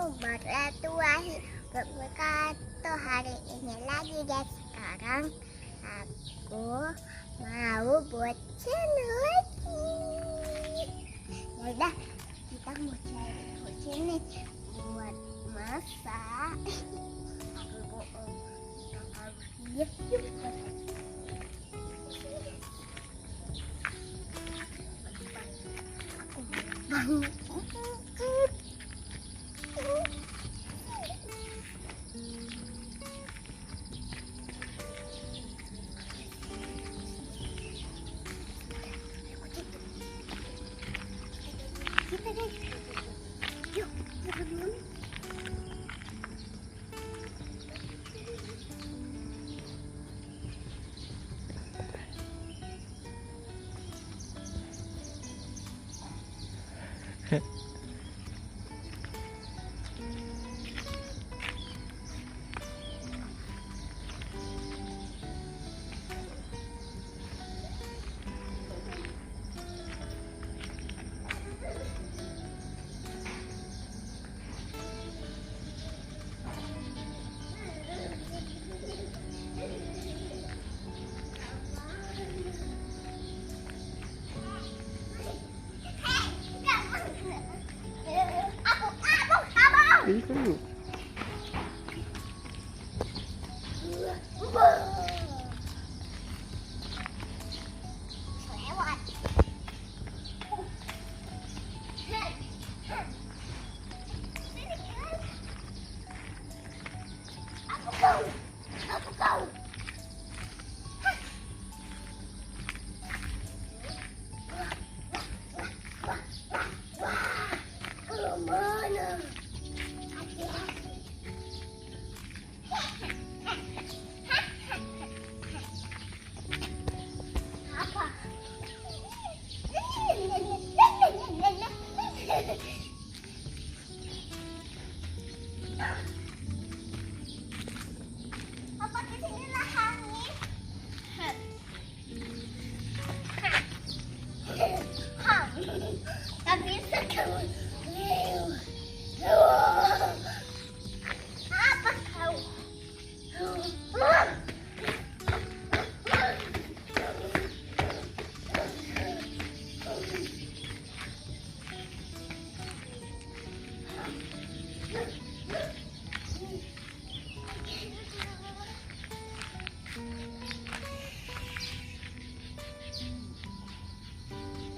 warahmatullahi wabarakatuh. Hari ini lagi guys, sekarang aku mau buat channel lagi. Yaudah, kita mau cari kucing nih buat masak. Aku harus lihat yuk. Aku bangun. Kita guys, yuk bangun. Itu. Lewat. Aku kau. Mana? Apa? Apa kesinilah angin? Tak bisa kamu. Apa kau?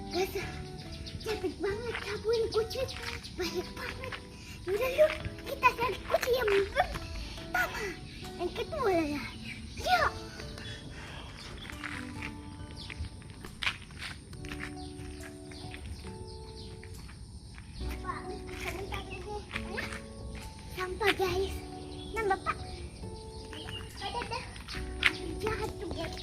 Gasa, cepet banget kabuin kucing, banyak banget. Udah yuk, kita cari kucing yang pertama, yang kedua ya. Yuk. Sampah guys, nah bapak. Ada jahat tuh guys.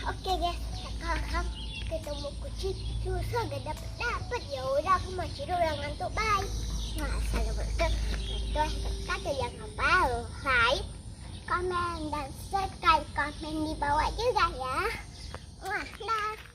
Oke guys, sekarang ketemu kucing susah gak dapet ya udah aku masih dulu yang ngantuk, bye. Assalamualaikum warahmatullahi wabarakatuh. Jangan lupa like, komen dan subscribe, komen di bawah juga ya. Dah.